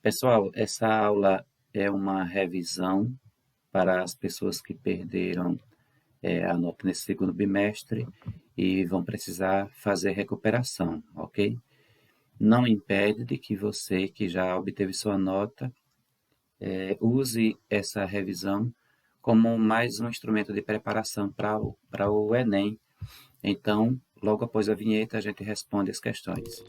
Pessoal, essa aula é uma revisão para as pessoas que perderam a nota nesse segundo bimestre e vão precisar fazer recuperação, ok? Não impede de que você, que já obteve sua nota, use essa revisão como mais um instrumento de preparação para o Enem. Então, logo após a vinheta, a gente responde as questões.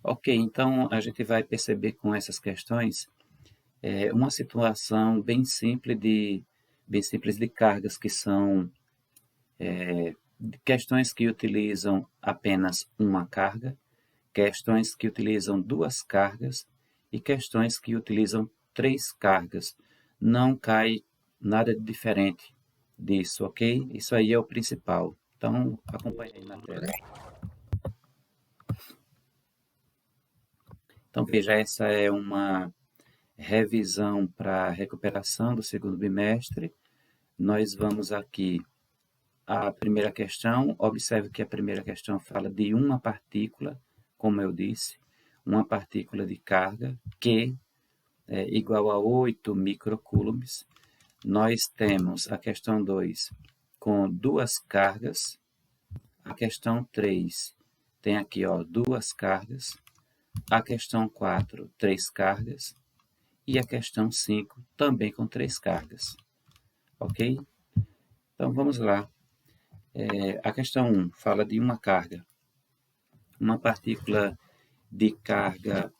Ok, então a gente vai perceber com essas questões uma situação bem simples de cargas, que são questões que utilizam apenas uma carga, questões que utilizam duas cargas e questões que utilizam três cargas. Não cai nada de diferente disso, ok? Isso aí é o principal. Então, acompanhe aí na tela. Então, veja, essa é uma revisão para a recuperação do segundo bimestre. Nós vamos aqui à primeira questão. Observe que a primeira questão fala de uma partícula, como eu disse, uma partícula de carga Q é igual a 8 microcoulombs. Nós temos a questão 2 com duas cargas. A questão 3 tem aqui duas cargas. A questão 4, três cargas. E a questão 5 também com três cargas. Ok? Então vamos lá. A questão 1 fala de uma carga. Uma partícula de carga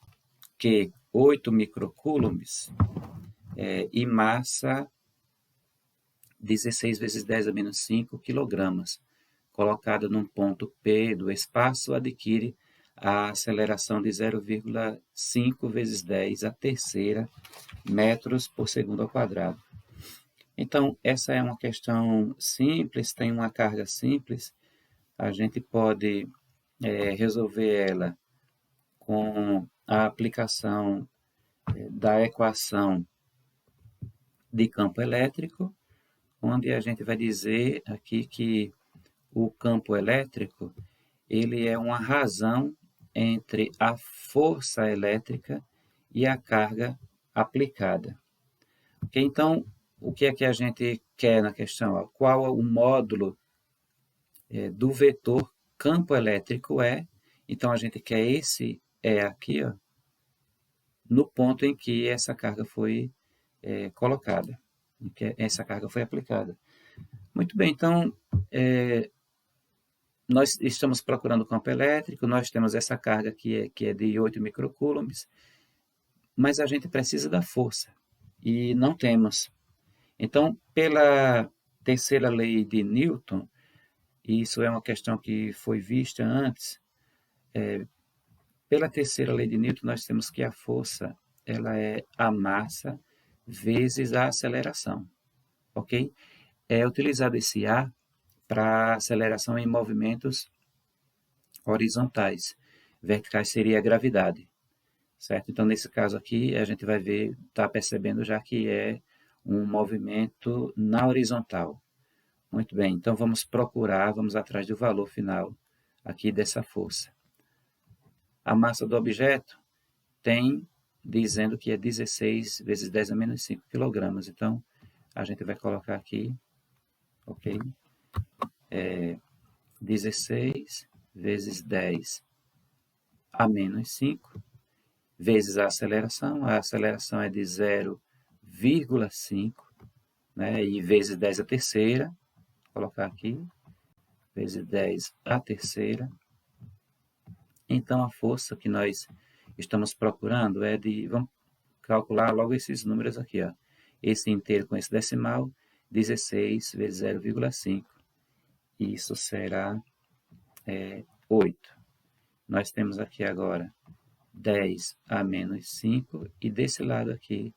Q, 8 microcoulombs, e massa 16 vezes 10 a menos 5 quilogramas, colocada num ponto P do espaço, adquire a aceleração de 0,5 vezes 10 a terceira metros por segundo ao quadrado. Então, essa é uma questão simples, tem uma carga simples. A gente pode resolver ela com a aplicação da equação de campo elétrico, onde a gente vai dizer aqui que o campo elétrico ele é uma razão entre a força elétrica e a carga aplicada. Okay? Então, o que é que a gente quer na questão? Qual é o módulo do vetor campo elétrico é? Então, a gente quer esse aqui, no ponto em que essa carga foi colocada, em que essa carga foi aplicada. Muito bem, então, nós estamos procurando o campo elétrico, nós temos essa carga que é de 8 microcoulombs, mas a gente precisa da força, e não temos. Então, pela terceira lei de Newton, e isso é uma questão que foi vista antes, pela terceira lei de Newton, nós temos que a força ela é a massa vezes a aceleração, ok? É utilizado esse A para aceleração em movimentos horizontais. Verticais seria a gravidade, certo? Então, nesse caso aqui, a gente vai ver, está percebendo já que é um movimento na horizontal. Muito bem, então vamos procurar, vamos atrás do valor final aqui dessa força. A massa do objeto tem dizendo que é 16 vezes 10 a menos 5 quilogramas. Então, a gente vai colocar aqui, ok? 16 vezes 10 a menos 5, vezes a aceleração é de 0,5, né? E vezes 10 a terceira, vou colocar aqui, vezes 10 a terceira. Então, a força que nós estamos procurando é de, vamos calcular logo esses números aqui, esse inteiro com esse decimal, 16 vezes 0,5. Isso será 8. Nós temos aqui agora 10 a menos 5 e desse lado aqui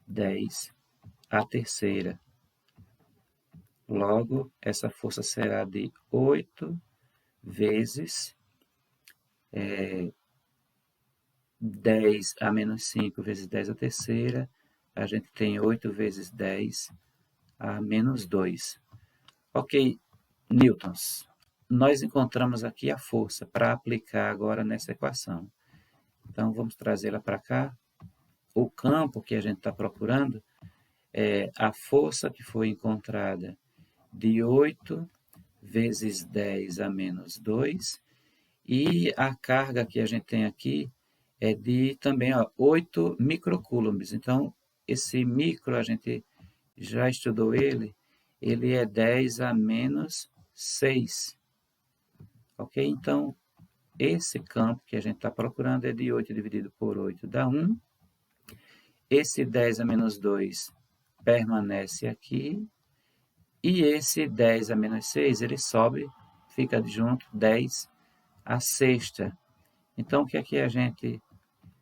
10 a terceira. Logo, essa força será de 8 vezes 10 a menos 5 vezes 10 a terceira. A gente tem 8 vezes 10 a menos 2. Ok, newtons. Nós encontramos aqui a força para aplicar agora nessa equação. Então, vamos trazê-la para cá. O campo que a gente está procurando é a força que foi encontrada de 8 vezes 10 a menos 2, e a carga que a gente tem aqui é de também 8 microcoulombs. Então, esse micro, a gente já estudou ele é 10 a menos 6. Ok? Então, esse campo que a gente está procurando é de 8 dividido por 8 dá 1. Esse 10 a menos 2 permanece aqui. E esse 10 a menos 6, ele sobe, fica junto, 10 a sexta. Então, o que aqui a gente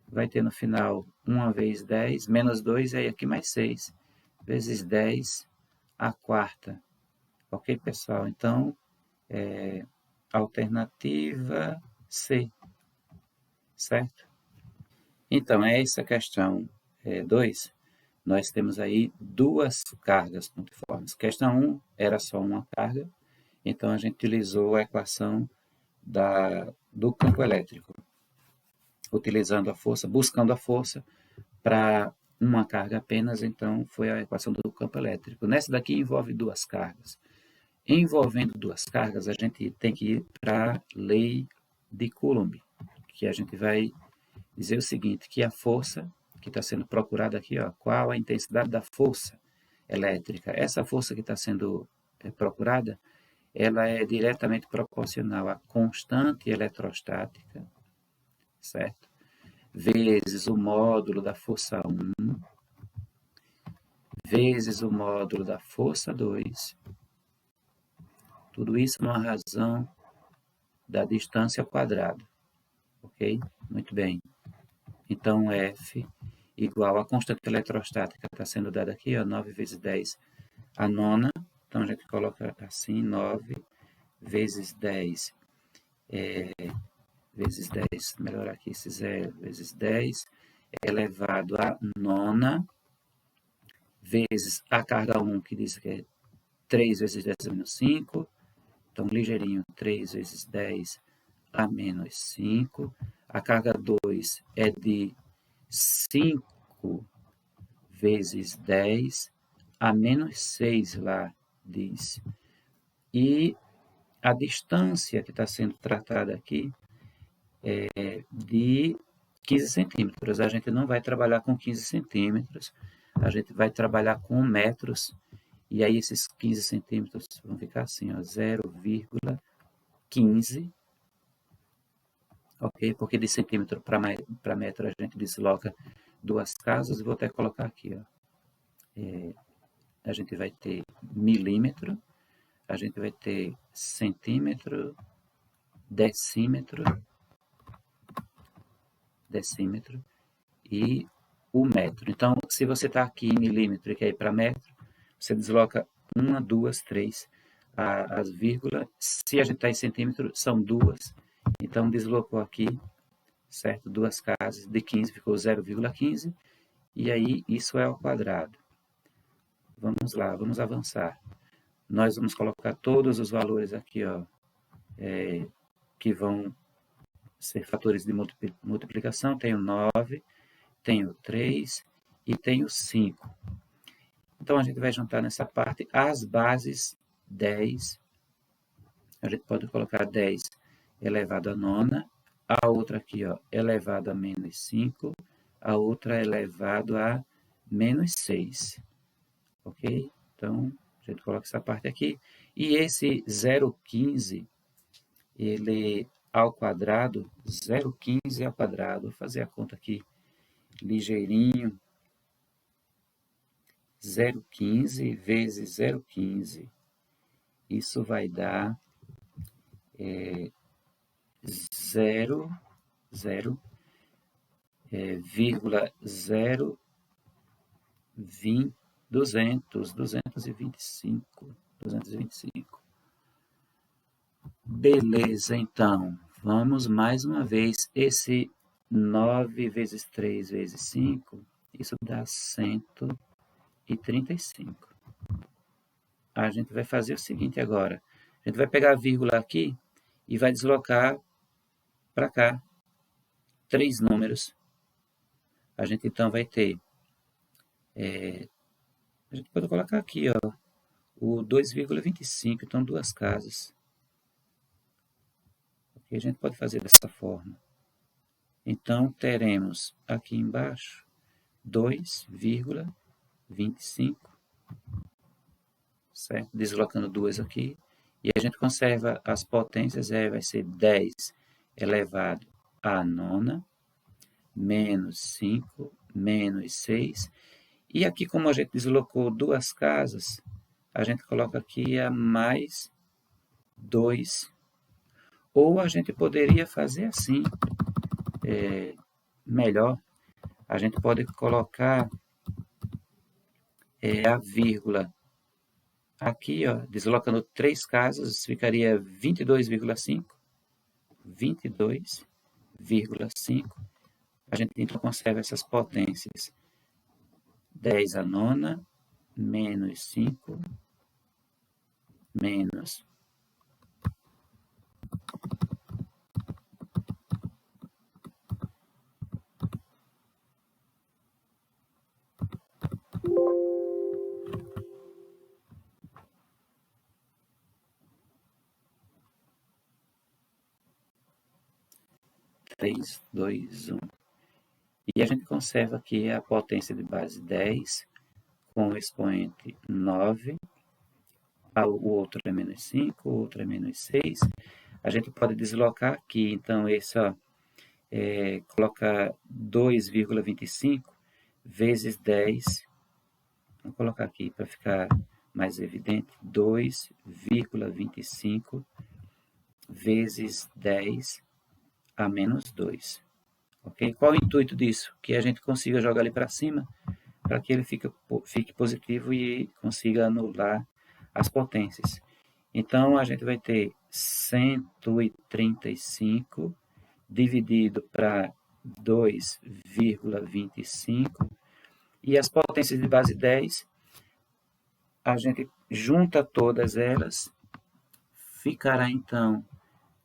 vai ter no final? 1 vezes 10, menos 2, e aí aqui mais 6, vezes 10 a quarta. Ok, pessoal? Então, alternativa C, certo? Então, essa questão 2, nós temos aí duas cargas pontiformes. Questão 1 era só uma carga, então a gente utilizou a equação do campo elétrico, utilizando a força, buscando a força para uma carga apenas, então foi a equação do campo elétrico. Nessa daqui envolve duas cargas. Envolvendo duas cargas, a gente tem que ir para a lei de Coulomb, que a gente vai dizer o seguinte, que a força que está sendo procurada aqui, qual a intensidade da força elétrica. Essa força que está sendo procurada, ela é diretamente proporcional à constante eletrostática, certo? Vezes o módulo da força 1, vezes o módulo da força 2. Tudo isso numa razão da distância ao quadrado. Ok? Muito bem. Então, F igual a constante eletrostática está sendo dada aqui, 9 vezes 10 a nona. Então, a gente coloca assim, 9 vezes 10 vezes 10, melhorar aqui esse 0, vezes 10 elevado a nona, vezes a carga 1, que diz que é 3 vezes 10 a menos 5. Então, ligeirinho, 3 vezes 10 a menos 5. A carga 2 é de 5 vezes 10 a menos 6 lá, diz. E a distância que está sendo tratada aqui é de 15 centímetros. A gente não vai trabalhar com 15 centímetros, a gente vai trabalhar com metros, e aí esses 15 centímetros vão ficar assim, 0,15, ok? Porque de centímetro para metro a gente desloca duas casas, vou até colocar aqui, a gente vai ter milímetro, a gente vai ter centímetro, decímetro e o metro. Então, se você está aqui em milímetro e quer ir para metro, você desloca 1, 2, 3, as vírgulas. Se a gente está em centímetro, são 2. Então, deslocou aqui, certo? Duas casas, de 15 ficou 0,15. E aí, isso é ao quadrado. Vamos lá, vamos avançar. Nós vamos colocar todos os valores aqui, que vão ser fatores de multiplicação. Tenho 9, tenho 3 e tenho 5. Então, a gente vai juntar nessa parte as bases 10. A gente pode colocar 10 elevado a nona, a outra aqui, elevado a menos 5, a outra elevado a menos 6. Ok? Então, a gente coloca essa parte aqui. E esse 0,15, ele ao quadrado, 0,15 ao quadrado, vou fazer a conta aqui ligeirinho, 0,15 vezes 0,15, isso vai dar 225. Beleza, então, vamos mais uma vez, esse 9 vezes 3 vezes 5, isso dá 135. a gente vai fazer o seguinte agora. A gente vai pegar a vírgula aqui e vai deslocar para cá 3 números. A gente então vai ter, a gente pode colocar aqui, ó, o 2,25, então 2 casas. E a gente pode fazer dessa forma. Então, teremos aqui embaixo 2,25, certo? Deslocando 2 aqui. E a gente conserva as potências, vai ser 10 elevado à nona, menos 5, menos 6. E aqui, como a gente deslocou 2 casas, a gente coloca aqui a mais 2. Ou a gente poderia fazer assim, melhor. A gente pode colocar a vírgula aqui, ó, deslocando 3 casas, ficaria 22,5. 22,5. A gente então conserva essas potências. 10 à nona, menos 5, menos 3, 2, 1. E a gente conserva aqui a potência de base 10 com o expoente 9. O outro é menos 5, o outro é menos 6. A gente pode deslocar aqui, então, esse, ó, colocar 2,25 vezes 10. Vamos colocar aqui para ficar mais evidente. 2,25 vezes 10 a menos 2. Ok? Qual o intuito disso? Que a gente consiga jogar ele para cima, para que ele fique positivo e consiga anular as potências. Então, a gente vai ter 135 dividido para 2,25. E as potências de base 10, a gente junta todas elas, ficará então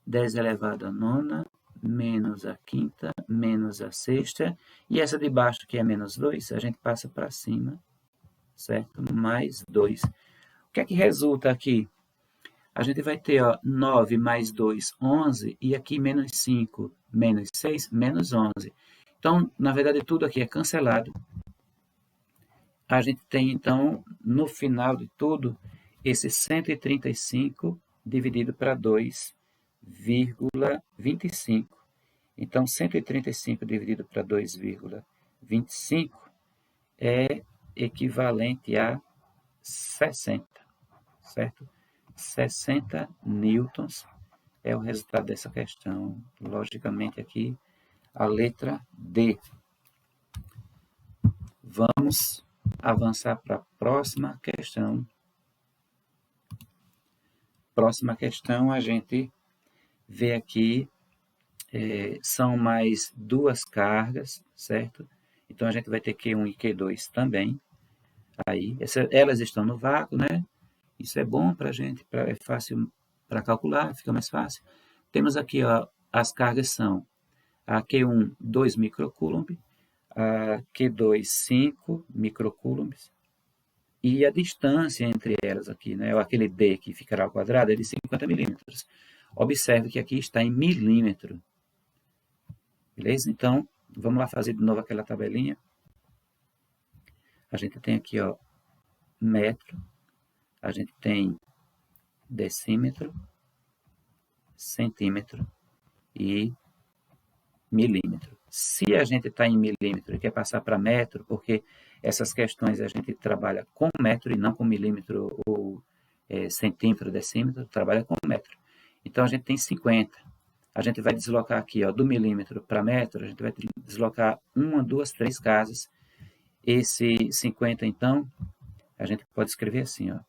10 elevado à nona, menos a quinta, menos a sexta, e essa de baixo, que é menos 2, a gente passa para cima, certo? Mais 2. O que é que resulta aqui? A gente vai ter, ó, 9 mais 2, 11, e aqui menos 5, menos 6, menos 11. Então, na verdade, tudo aqui é cancelado. A gente tem, então, no final de tudo, esse 135 dividido para 2,25. Então, 135 dividido para 2,25 é equivalente a 60, certo? 60 newtons é o resultado dessa questão. Logicamente, aqui, a letra D. Vamos avançar para a próxima questão. Próxima questão, a gente vê aqui, são mais 2 cargas, certo? Então, a gente vai ter Q1 e Q2 também. Aí, elas estão no vácuo, né? Isso é bom para a gente, é fácil para calcular, fica mais fácil. Temos aqui, ó, as cargas são a Q1, 2 microcoulombs, a Q2, 5 microcoulombs, e a distância entre elas aqui, né, aquele D que ficará ao quadrado, é de 50 milímetros. Observe que aqui está em milímetro. Beleza? Então, vamos lá fazer de novo aquela tabelinha. A gente tem aqui, ó, metro, a gente tem decímetro, centímetro e milímetro. Se a gente está em milímetro e quer passar para metro, porque essas questões a gente trabalha com metro e não com milímetro ou centímetro, decímetro, trabalha com metro. Então, a gente tem 50. A gente vai deslocar aqui, ó, do milímetro para metro, a gente vai deslocar 1, 2, 3 casas. Esse 50, então, a gente pode escrever assim, ó,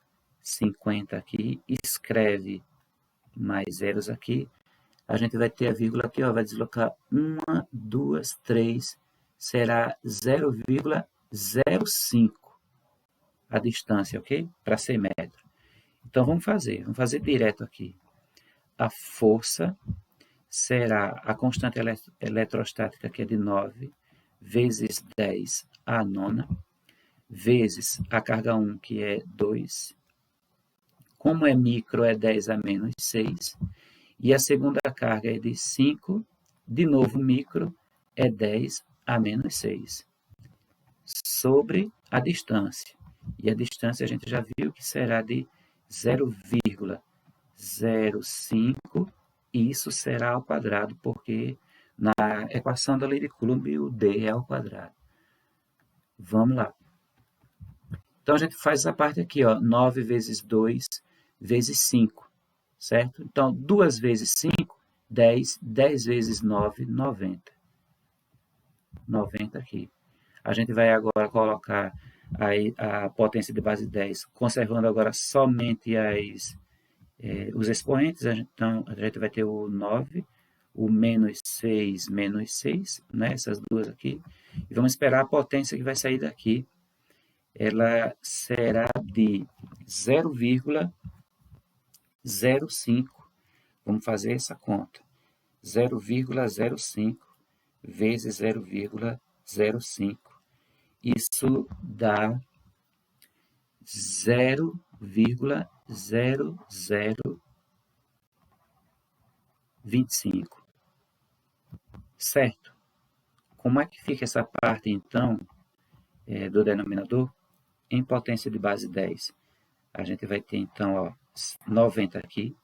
50 aqui, escreve mais zeros aqui, a gente vai ter a vírgula aqui, ó, vai deslocar 1, 2, 3, será 0,05 a distância, ok? Para 100 metros. Então, vamos fazer direto aqui. A força será a constante eletrostática, que é de 9, vezes 10 a nona, vezes a carga 1, que é 2. Como é micro, é 10 a menos 6. E a segunda carga é de 5, de novo micro, é 10 a menos 6. Sobre a distância. E a distância a gente já viu que será de 0,05, e isso será ao quadrado, porque na equação da lei de Coulomb o D é ao quadrado. Vamos lá. Então, a gente faz essa parte aqui, ó, 9 vezes 2 vezes 5, certo? Então, 2 vezes 5, 10, 10 vezes 9, 90. 90 aqui. A gente vai agora colocar aí a potência de base 10, conservando agora somente os expoentes. Então, a gente vai ter o 9, o menos 6, né? Essas duas aqui. E vamos esperar a potência que vai sair daqui. Ela será de 0,05. Vamos fazer essa conta. 0,05 vezes 0,05. Isso dá 0,0025. Certo? Como é que fica essa parte, então, do denominador? Em potência de base 10. A gente vai ter, então, ó, 90 aqui.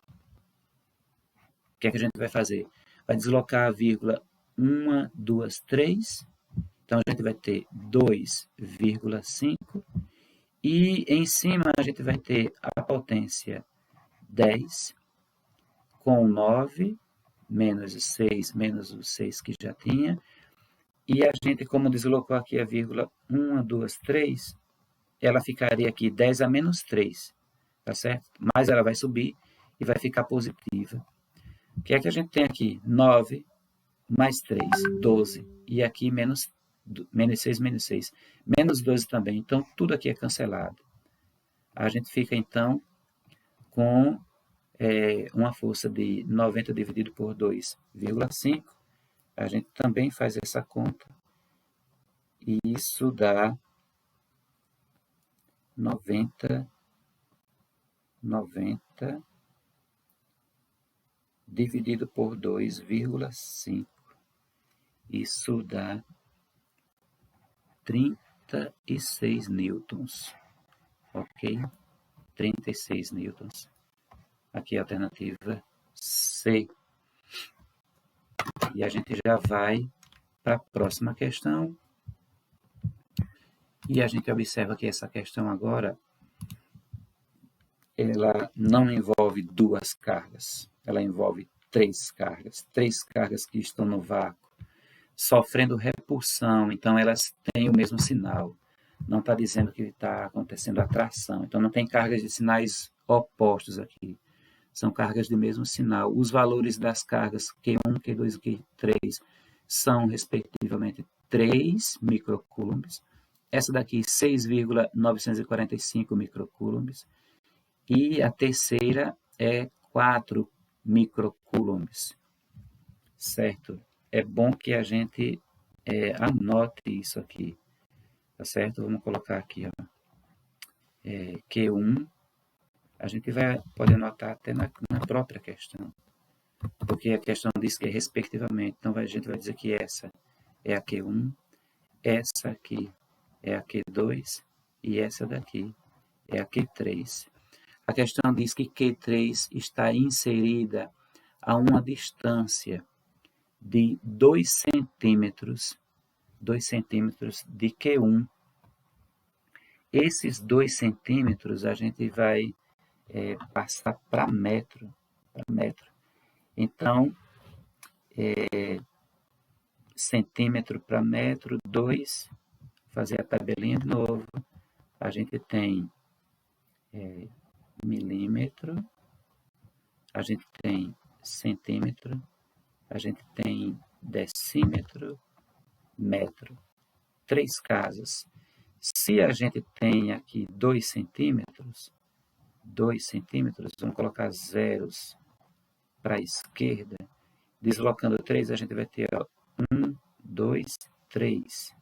O que é que a gente vai fazer? Vai deslocar a vírgula 1, 2, 3. Então, a gente vai ter 2,5. E em cima a gente vai ter a potência 10 com 9, menos o 6, menos o 6 que já tinha. E a gente, como deslocou aqui a vírgula 1, 2, 3, ela ficaria aqui 10 a menos 3, tá certo? Mas ela vai subir e vai ficar positiva. O que é que a gente tem aqui? 9 mais 3, 12. E aqui menos 6, menos 6. Menos 12 também. Então, tudo aqui é cancelado. A gente fica, então, com uma força de 90 dividido por 2,5. A gente também faz essa conta. E isso dá 90 dividido por 2,5. Isso dá 36 newtons. Ok? 36 newtons. Aqui a alternativa C. E a gente já vai para a próxima questão. E a gente observa que essa questão agora, ela não envolve duas cargas. Ela envolve três cargas que estão no vácuo, sofrendo repulsão. Então, elas têm o mesmo sinal. Não está dizendo que está acontecendo atração. Então, não tem cargas de sinais opostos aqui. São cargas de mesmo sinal. Os valores das cargas Q1, Q2 e Q3 são, respectivamente, 3 microcoulombs. Essa daqui, 6,945 microcoulombs. E a terceira é 4 microcoulombs. Certo? É bom que a gente anote isso aqui. Tá certo? Vamos colocar aqui, ó. Q1. A gente pode anotar até na própria questão, porque a questão diz que é respectivamente. Então, a gente vai dizer que essa é a Q1, essa aqui é a Q2 e essa daqui é a Q3. A questão diz que Q3 está inserida a uma distância de 2 centímetros de Q1. Esses 2 centímetros a gente vai passar para metro. Então, centímetro para metro, 2, fazer a tabelinha de novo. A gente tem milímetro, a gente tem centímetro, a gente tem decímetro, metro. 3 casas. Se a gente tem aqui 2 centímetros, 2 centímetros, vamos colocar zeros para a esquerda. Deslocando 3, a gente vai ter 1, 2, 3.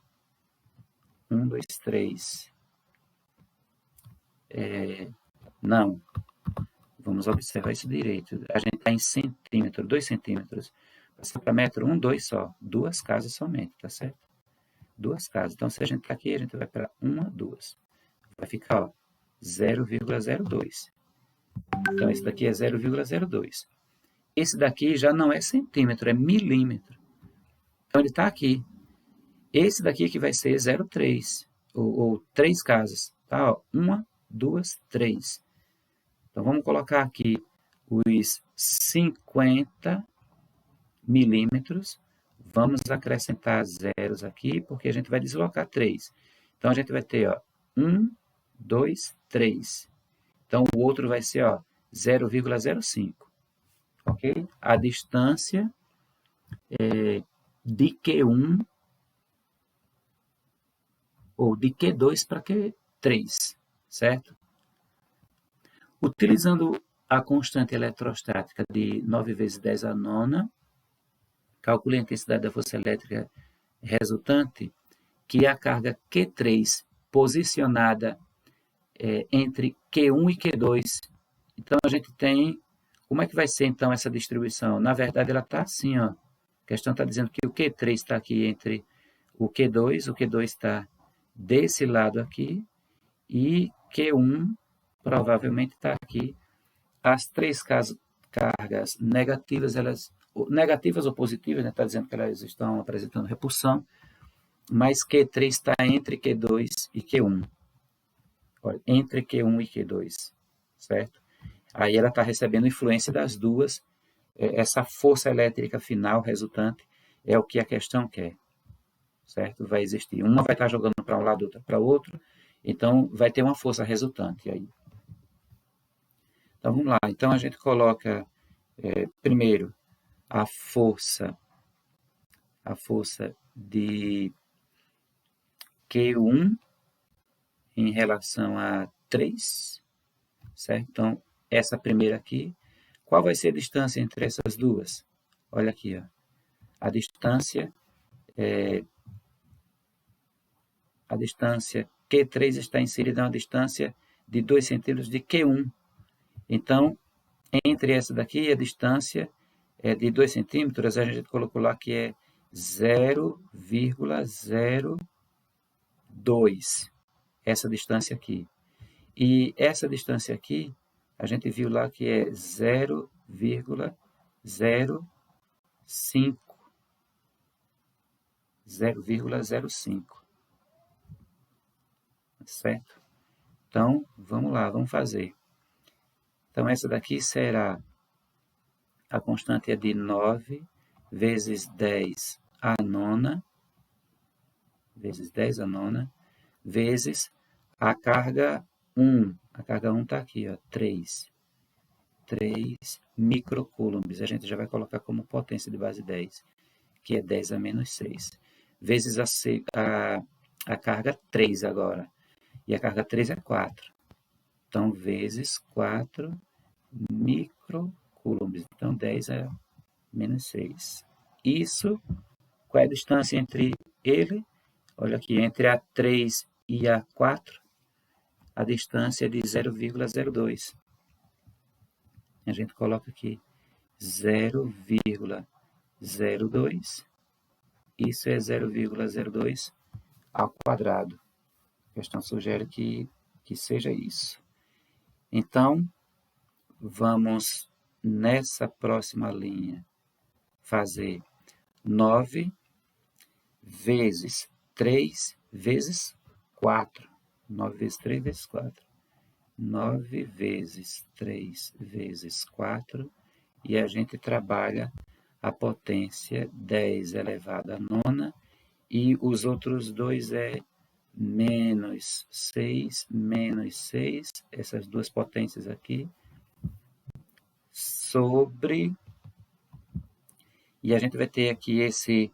1, 2, 3. Não. Vamos observar isso direito. A gente está em centímetro, 2 centímetros. Passar para metro, 1, 2 só. 2 casas somente, tá certo? 2 casas. Então, se a gente está aqui, a gente vai para 1, 2. Vai ficar 0,02. Então, esse daqui é 0,02. Esse daqui já não é centímetro, é milímetro. Então, ele está aqui. Esse daqui que vai ser 0,3, ou 3 casas. Tá? 1, 2, 3. Então, vamos colocar aqui os 50 milímetros. Vamos acrescentar zeros aqui, porque a gente vai deslocar 3. Então, a gente vai ter 1, 2, 3. Então, o outro vai ser 0,05. Ok? A distância de Q1 ou de Q2 para Q3, certo? Utilizando a constante eletrostática de 9 vezes 10 a nona, calcule a intensidade da força elétrica resultante, que é a carga Q3 posicionada entre Q1 e Q2. Então, a gente tem... Como é que vai ser, então, essa distribuição? Na verdade, ela está assim, ó. A questão está dizendo que o Q3 está aqui entre o Q2 está desse lado aqui, e Q1 provavelmente está aqui. As três cargas negativas, negativas ou positivas, está dizendo que elas estão apresentando repulsão, mas Q3 está entre Q2 e Q1. Olha, entre Q1 e Q2, certo? Aí ela está recebendo influência das duas. Essa força elétrica final resultante é o que a questão quer, certo? Vai existir. Uma vai estar jogando para um lado, outra para o outro, então vai ter uma força resultante aí. Então vamos lá. Então a gente coloca primeiro a força de Q1 em relação a 3, certo? Então essa primeira aqui, qual vai ser a distância entre essas duas? Olha aqui, ó. A distância Q3 está inserida na distância de 2 centímetros de Q1. Então, entre essa daqui, a distância é de 2 centímetros, a gente colocou lá que é 0,02, essa distância aqui. E essa distância aqui, a gente viu lá que é 0,05. 0,05. Certo? Então, vamos lá, vamos fazer. Então, essa daqui será, a constante é de 9 vezes 10 a nona, vezes a carga 1. A carga 1 está aqui, ó, 3 microcoulombs. A gente já vai colocar como potência de base 10, que é 10 a menos 6. Vezes a carga 3 agora. E a carga 3 é 4. Então, vezes 4 microcoulombs. Então, 10 é menos 6. Isso, qual é a distância entre ele? Olha aqui, entre a 3 e a 4, a distância é de 0,02. A gente coloca aqui 0,02. Isso é 0,02 ao quadrado. A questão sugere que seja isso. Então, vamos nessa próxima linha fazer 9 vezes 3 vezes 4. 9 vezes 3 vezes 4. 9 vezes 3 vezes 4. E a gente trabalha a potência 10 elevado à nona. E os outros dois é menos 6, essas duas potências aqui, sobre... E a gente vai ter aqui esse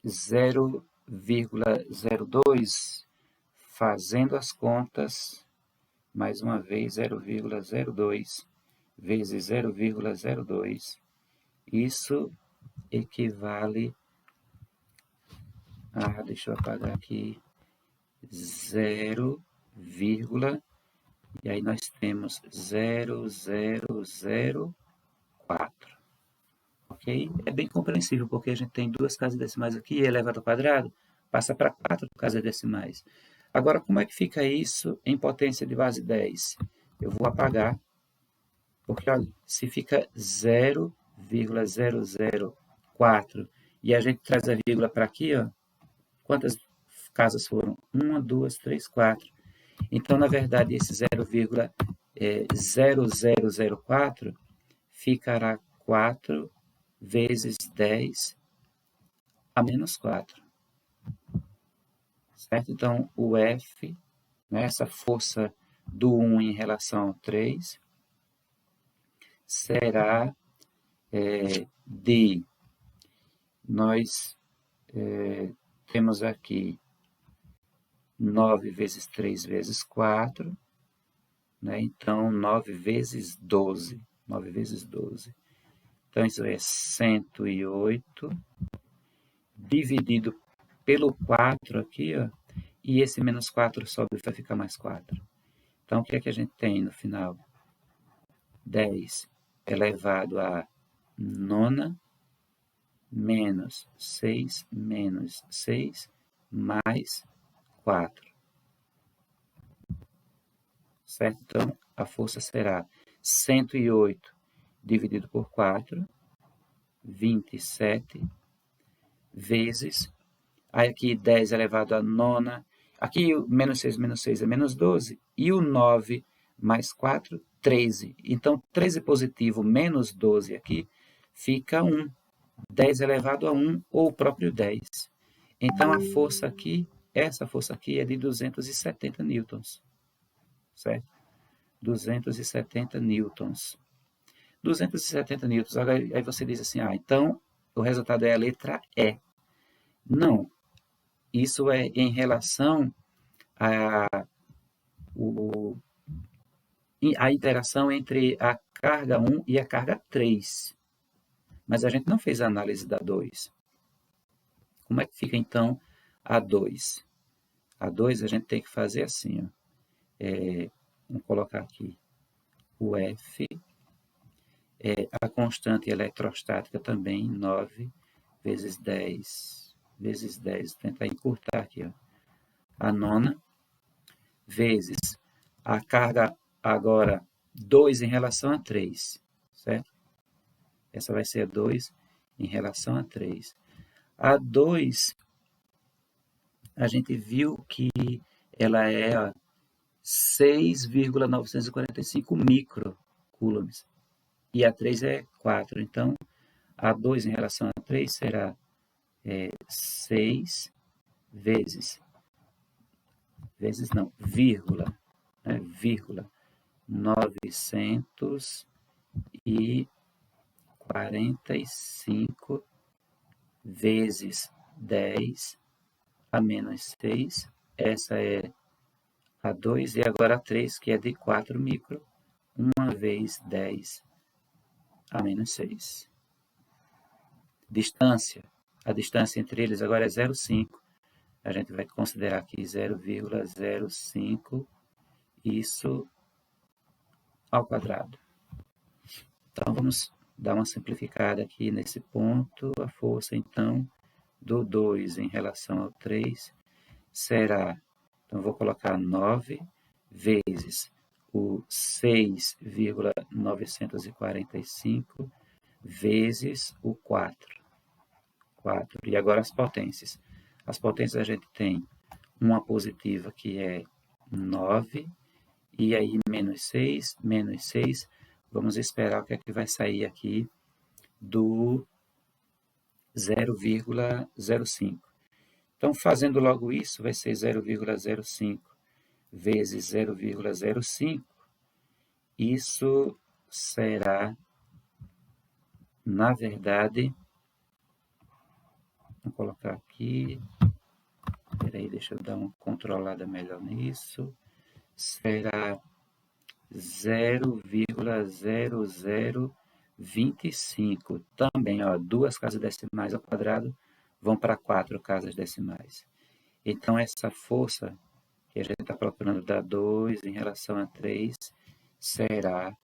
0,02, fazendo as contas, mais uma vez 0,02 vezes 0,02. Isso equivale a, deixa eu apagar aqui, 0, e aí nós temos 0,004. Ok? É bem compreensível, porque a gente tem duas casas decimais aqui, e elevado ao quadrado passa para 4 casas decimais. Agora, como é que fica isso em potência de base 10? Eu vou apagar, porque olha, se fica 0,004 e a gente traz a vírgula para aqui, ó, quantas casas foram? 1, 2, 3, 4. Então, na verdade, esse 0,0004 ficará 4 vezes 10 a menos 4. Certo? Então, o F, né, essa força do 1 em relação ao 3, será de, nós temos aqui 9 vezes 3 vezes 4, né? Então 9 vezes 12. 9 vezes 12. Então isso é 108 dividido pelo 4 aqui, ó, e esse menos 4 sobe e vai ficar mais 4. Então o que é que a gente tem no final? 10 elevado a nona menos 6 menos 6 mais 4. Certo? Então, a força será 108 dividido por 4, 27, vezes, aí aqui 10 elevado a nona, aqui o menos 6 é menos 12, e o 9 mais 4, 13. Então, 13 positivo menos 12 aqui, fica 1. 10 elevado a 1, ou o próprio 10. Então, a força aqui, essa força aqui é de 270 newtons, certo? 270 newtons. 270 newtons. Aí você diz assim, então o resultado é a letra E. Não, isso é em relação à interação entre a carga 1 e a carga 3. Mas a gente não fez a análise da 2. Como é que fica então a 2? A 2 a gente tem que fazer assim, ó. Vamos colocar aqui o F, a constante eletrostática também, 9 vezes 10, vezes 10, vou tentar encurtar aqui, ó. A nona, vezes a carga agora 2 em relação a 3, certo? Essa vai ser 2 em relação a 3. A 2, a gente viu que ela é 6,945 microcoulombs. E a 3 é 4. Então, a 2 em relação a 3 será 6 vezes não, vírgula, né, vírgula, 945 vezes 10 a menos 6. Essa é a 2 e agora a 3, que é de 4 micro, 1 vezes 10 a menos 6. Distância. A distância entre eles agora é 0,5. A gente vai considerar aqui 0,05, isso ao quadrado. Então, vamos dar uma simplificada aqui nesse ponto. A força, então, do 2 em relação ao 3 será, então, vou colocar 9 vezes o 6,945 vezes o 4. 4. E agora as potências. As potências a gente tem uma positiva que é 9, e aí menos 6, menos 6. Vamos esperar o que é que vai sair aqui do 0,05. Então, fazendo logo isso, vai ser 0,05 vezes 0,05. Isso será, na verdade, vou colocar aqui, peraí, deixa eu dar uma controlada melhor nisso, será 0,0025. Também, ó, 2 casas decimais ao quadrado vão para 4 casas decimais. Então, essa força que a gente está procurando dar 2 em relação a 3 será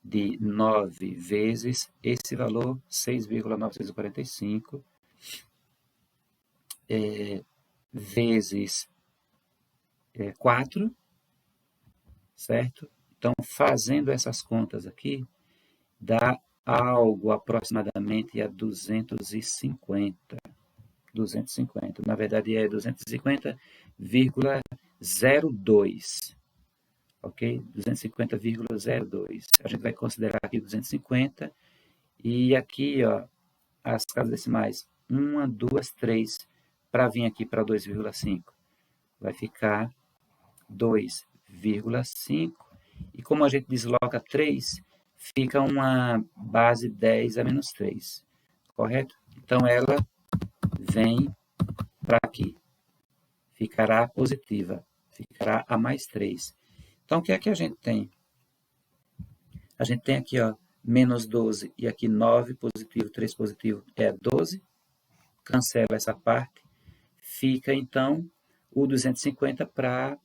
de 9 vezes esse valor, 6,945, vezes 4, certo? Então, fazendo essas contas aqui, dá algo aproximadamente a 250. 250. Na verdade, é 250,02. Ok? 250,02. A gente vai considerar aqui 250. E aqui, ó, as casas decimais 1, 2, 3. Para vir aqui para 2,5. Vai ficar 2,5. E como a gente desloca 3, fica uma base 10 a menos 3. Correto? Então, ela vem para aqui. Ficará positiva. Ficará a mais 3. Então, o que é que a gente tem? A gente tem aqui, ó, menos 12 e aqui 9 positivo, 3 positivo é 12. Cancela essa parte. Fica, então, o 250 para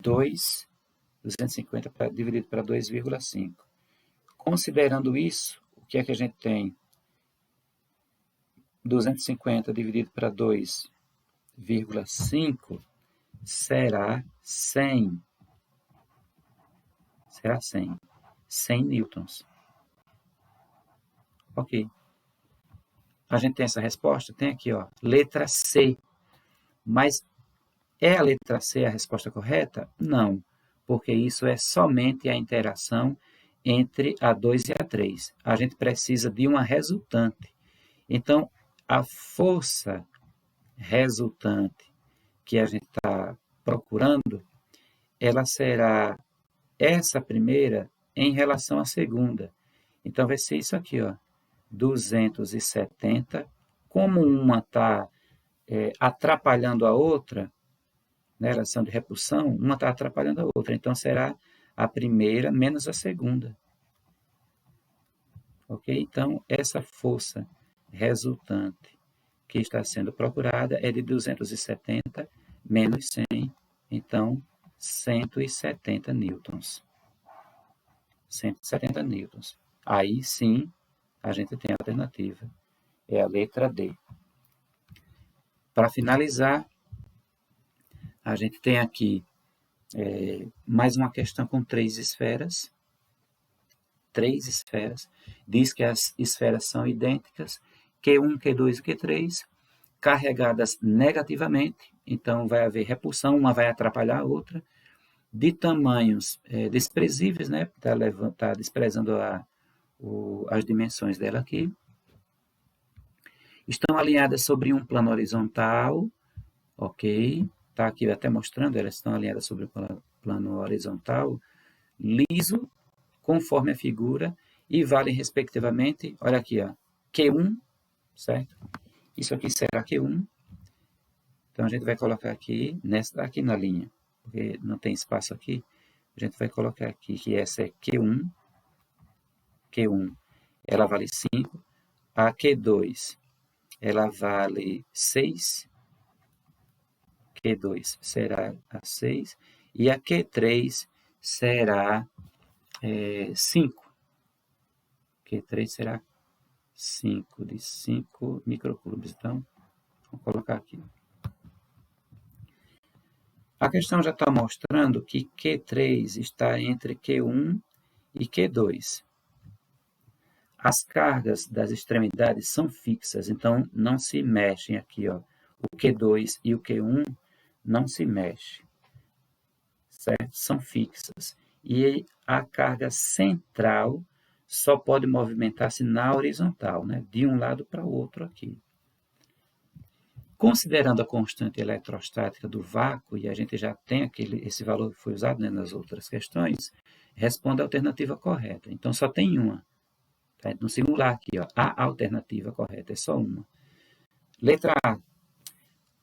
2, 250 dividido para 2,5. Considerando isso, o que é que a gente tem? 250 dividido para 2,5 será 100. Será 100. 100 newtons. Ok. A gente tem essa resposta? Tem aqui, ó, letra C. Mas é a letra C a resposta correta? Não, porque isso é somente a interação entre a 2 e a 3. A gente precisa de uma resultante. Então, a força resultante que a gente está procurando, ela será essa primeira em relação à segunda. Então, vai ser isso aqui, ó, 270. Como uma está atrapalhando a outra, na relação de repulsão, uma está atrapalhando a outra. Então, será a primeira menos a segunda. Ok? Então, essa força resultante que está sendo procurada é de 270 menos 100. Então, 170 newtons. 170 newtons. Aí sim, a gente tem a alternativa. É a letra D. Para finalizar, a gente tem aqui mais uma questão com 3 esferas. 3 esferas. Diz que as esferas são idênticas, Q1, Q2 e Q3, carregadas negativamente, então vai haver repulsão, uma vai atrapalhar a outra, de tamanhos desprezíveis, né? Tá desprezando as dimensões dela aqui. Estão alinhadas sobre um plano horizontal, ok? Está aqui até mostrando, elas estão alinhadas sobre o plano horizontal, liso, conforme a figura, e valem respectivamente, olha aqui, ó, Q1, certo? Isso aqui será Q1. Então, a gente vai colocar aqui, aqui na linha, porque não tem espaço aqui. A gente vai colocar aqui que essa é Q1. Q1, ela vale 5. A Q2, ela vale 6. Q2 será a 6. E a Q3 será 5. Q3 será 5 de 5 microcoulombs. Então, vou colocar aqui. A questão já está mostrando que Q3 está entre Q1 e Q2. As cargas das extremidades são fixas, então não se mexem aqui, ó. O Q2 e o Q1 não se mexem, certo? São fixas. E a carga central só pode movimentar-se na horizontal, né? De um lado para o outro aqui. Considerando a constante eletrostática do vácuo, e a gente já tem esse valor que foi usado, né, nas outras questões, responda a alternativa correta. Então, só tem uma. Tá? No simular aqui, ó, a alternativa correta é só uma. Letra A.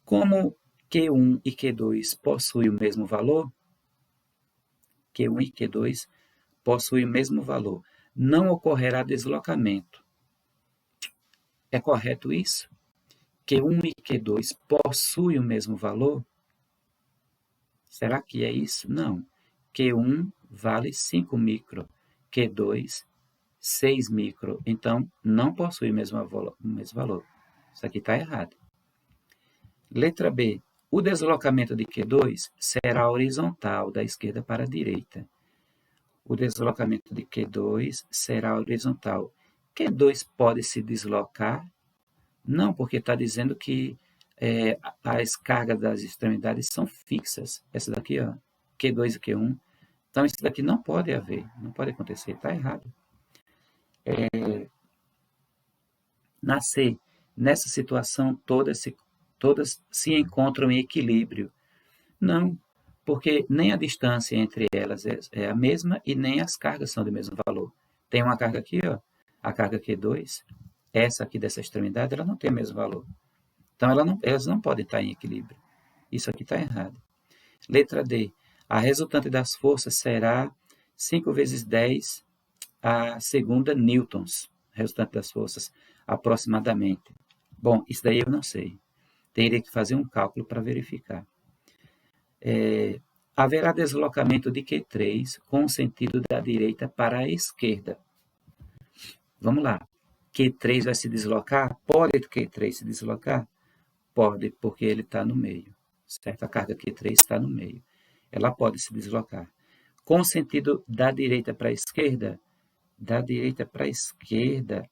Como Q1 e Q2 possuem o mesmo valor, Q1 e Q2 possuem o mesmo valor. Não ocorrerá deslocamento. É correto isso? Q1 e Q2 possuem o mesmo valor? Será que é isso? Não. Q1 vale 5 micro, Q2 6 micro. Então, não possui o mesmo valor. Isso aqui está errado. Letra B. O deslocamento de Q2 será horizontal, da esquerda para a direita. O deslocamento de Q2 será horizontal. Q2 pode se deslocar? Não, porque está dizendo que as cargas das extremidades são fixas. Essa daqui, ó, Q2 e Q1. Então, isso daqui não pode haver, não pode acontecer, está errado. Na C, nessa situação, todas se encontram em equilíbrio. Não, porque nem a distância entre elas é a mesma e nem as cargas são do mesmo valor. Tem uma carga aqui, ó, a carga Q2, essa aqui dessa extremidade, ela não tem o mesmo valor. Então, elas não podem estar em equilíbrio. Isso aqui está errado. Letra D. A resultante das forças será 5 vezes 10 a segunda newtons. Resultante das forças, aproximadamente. Bom, isso daí eu não sei. Teria que fazer um cálculo para verificar. Haverá deslocamento de Q3 com o sentido da direita para a esquerda. Vamos lá. Q3 vai se deslocar? Pode Q3 se deslocar? Pode, porque ele está no meio. Certo? A carga Q3 está no meio. Ela pode se deslocar. Com o sentido da direita para a esquerda? Da direita para a esquerda,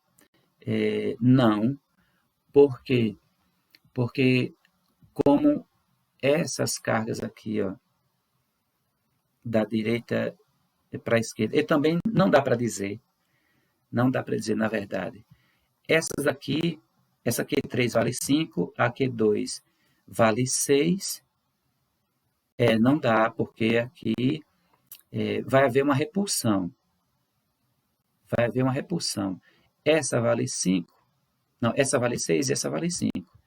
não. Por quê? Porque como essas cargas aqui, ó, da direita para a esquerda, e também não dá para dizer, na verdade. Essas aqui, essa Q3 vale 5, a Q2 vale 6, não dá, porque aqui vai haver uma repulsão. Vai haver uma repulsão. Essa vale 5, não, essa vale 6 e essa vale 5.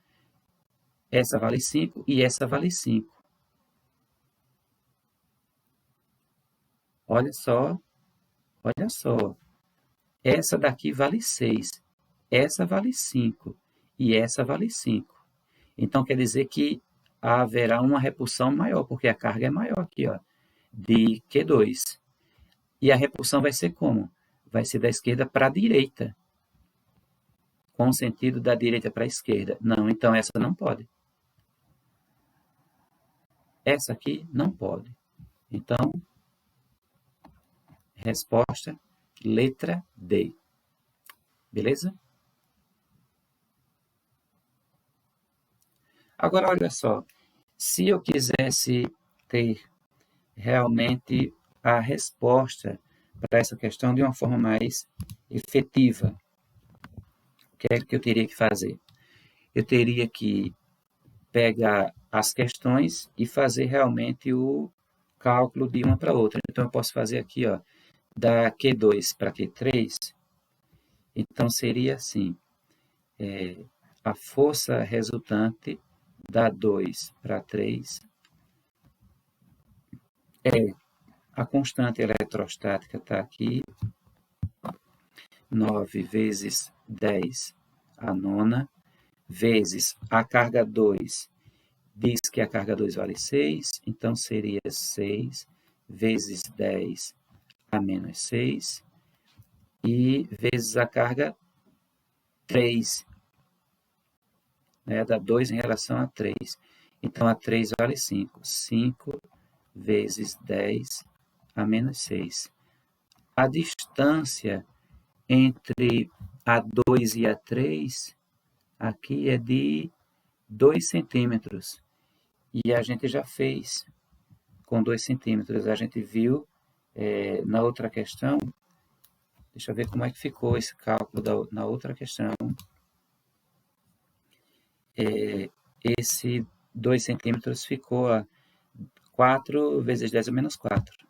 Essa vale 5 e essa vale 5. Olha só, olha só. Essa daqui vale 6, essa vale 5 e essa vale 5. Então, quer dizer que haverá uma repulsão maior, porque a carga é maior aqui, ó, de Q2. E a repulsão vai ser como? Vai ser da esquerda para a direita, com o sentido da direita para a esquerda. Não, então essa não pode. Essa aqui não pode. Então, resposta, letra D. Beleza? Agora, olha só. Se eu quisesse ter realmente a resposta para essa questão de uma forma mais efetiva, o que é que eu teria que fazer? Eu teria que pegar as questões e fazer realmente o cálculo de uma para outra. Então, eu posso fazer aqui, ó, da Q2 para Q3. Então, seria assim, a força resultante da 2 para 3 a constante eletrostática está aqui, 9 vezes 10 a nona, vezes a carga 2, diz que a carga 2 vale 6, então seria 6 vezes 10 a menos 6, e vezes a carga 3, né, dá 2 em relação a 3. Então, a 3 vale 5. 5 vezes 10 a menos 6. A distância entre a 2 e a 3 aqui é de 2 centímetros. E a gente já fez com 2 centímetros. A gente viu na outra questão. Deixa eu ver como é que ficou esse cálculo na outra questão. Esse 2 centímetros ficou a 4 vezes 10 a menos 4.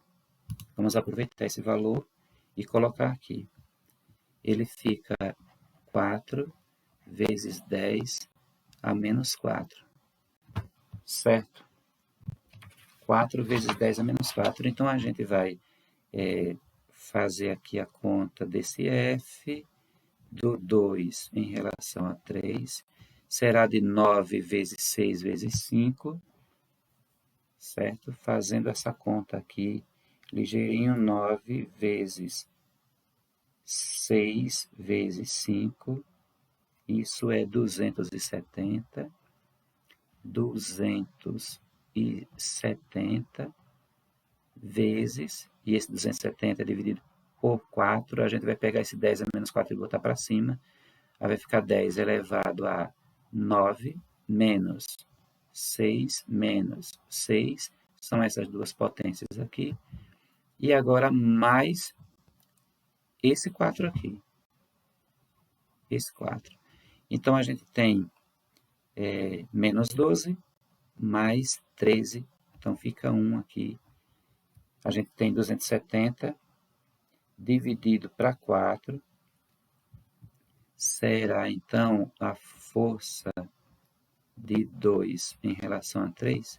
Vamos aproveitar esse valor e colocar aqui. Ele fica 4 vezes 10 a menos 4. Certo? 4 vezes 10 a menos 4. Então, a gente vai fazer aqui a conta desse F do 2 em relação a 3. Será de 9 vezes 6 vezes 5, certo? Fazendo essa conta aqui, ligeirinho, 9 vezes 6 vezes 5, isso é 270. 270 vezes, e esse 270 dividido por 4, a gente vai pegar esse 10 a menos 4 e botar para cima, aí vai ficar 10 elevado a 9 menos 6 menos 6, são essas duas potências aqui, e agora mais esse 4 aqui, esse 4. Então, a gente tem menos 12 mais 13, então fica 1 aqui. A gente tem 270 dividido para 4, será então a força de 2 em relação a 3,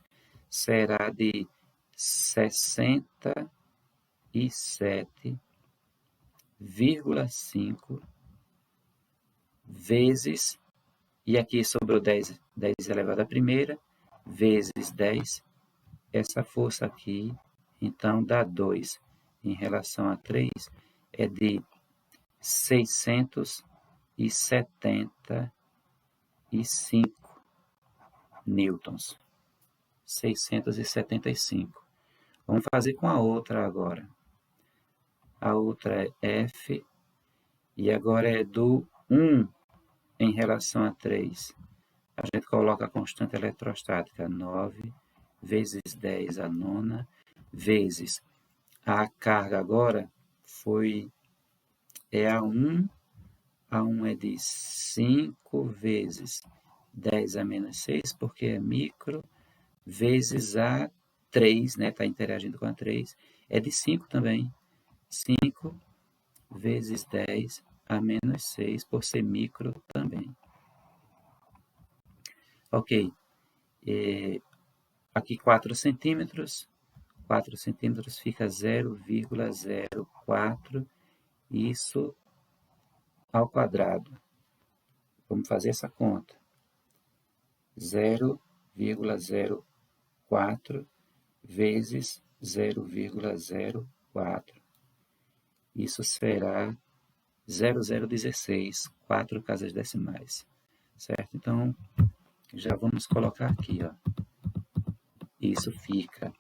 será de 67,5 vezes, e aqui sobrou 10 elevado à primeira, vezes 10, essa força aqui, então dá 2 em relação a 3, é de 675 newtons. 675. Vamos fazer com a outra agora. A outra é F, e agora é do 1 em relação a 3. A gente coloca a constante eletrostática, 9 vezes 10 a nona, vezes a carga agora é a 1 é de 5 vezes 10 a menos 6, porque é micro, vezes a 3, né? Está interagindo com a 3, é de 5 também. 5 vezes 10 a menos 6, por ser micro também. Ok. Aqui 4 centímetros. 4 centímetros fica 0,04, isso ao quadrado. Vamos fazer essa conta. 0,04 vezes 0,04. Isso será 0,016, 4 casas decimais. Certo? Então, já vamos colocar aqui, ó. Isso fica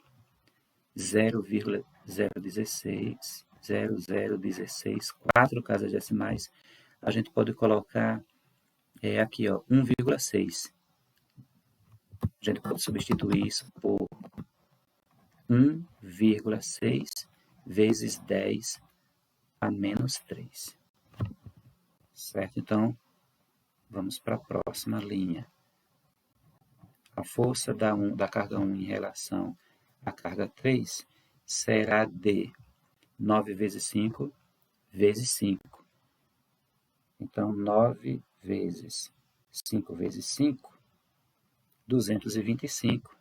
0,016, 0,016, 4 casas decimais. A gente pode colocar aqui, ó, 1,6. A gente pode substituir isso por 1,6 vezes 10 a menos 3. Certo? Então, vamos para a próxima linha. A força da carga 1 em relação à carga 3 será de 9 vezes 5 vezes 5. Então, 9 vezes 5 vezes 5, 225.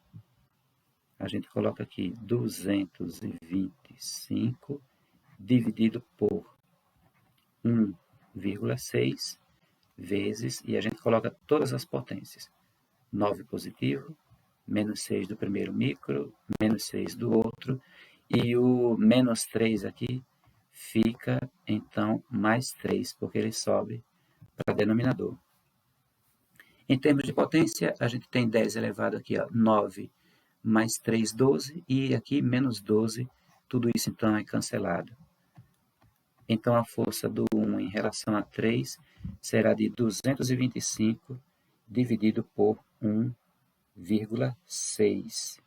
A gente coloca aqui 225 dividido por 1,6 vezes, e a gente coloca todas as potências. 9 positivo, menos 6 do primeiro micro, menos 6 do outro, e o menos 3 aqui fica, então, mais 3, porque ele sobe para denominador. Em termos de potência, a gente tem 10 elevado aqui, ó, 9 mais 3, 12, e aqui menos 12, tudo isso então é cancelado. Então, a força do 1 em relação a 3 será de 225 dividido por 1,6.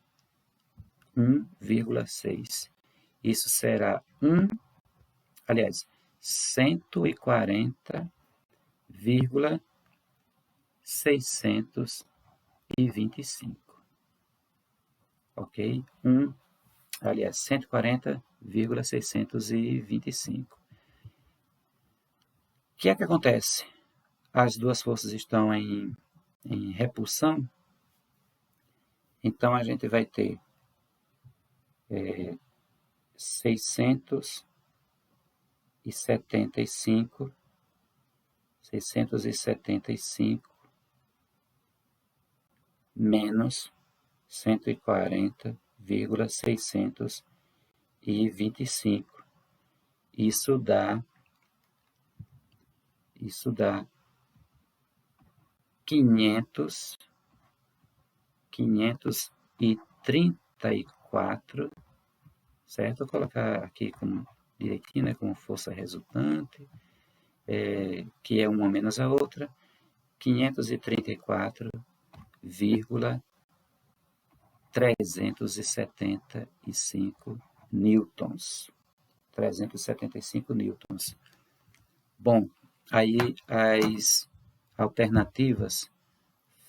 1,6. Isso será 140,625. Ok? 140,625. O que é que acontece? As duas forças estão em repulsão, então a gente vai ter 675 menos 140,625. Isso dá 534, certo? Vou colocar aqui direitinho, né, com força resultante, que é uma menos a outra, 534,375 newtons. 375 newtons. Bom, aí as alternativas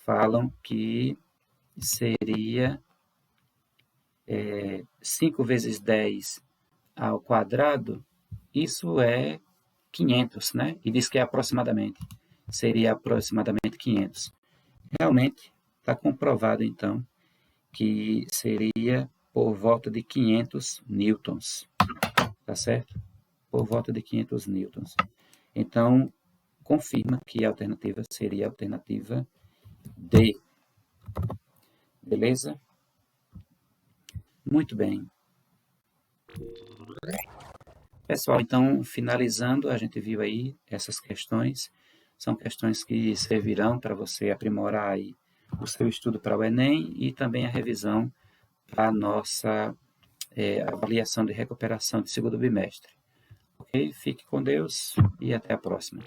falam que seria 5 vezes 10 ao quadrado, isso é 500, né? E diz que é aproximadamente. Seria aproximadamente 500. Realmente, está comprovado, então, que seria por volta de 500 newtons. Tá certo? Por volta de 500 newtons. Então, confirma que a alternativa seria a alternativa D. Beleza? Muito bem. Pessoal, então, finalizando, a gente viu aí essas questões. São questões que servirão para você aprimorar aí o seu estudo para o Enem e também a revisão para a nossa avaliação de recuperação de segundo bimestre. Ok? Fique com Deus e até a próxima.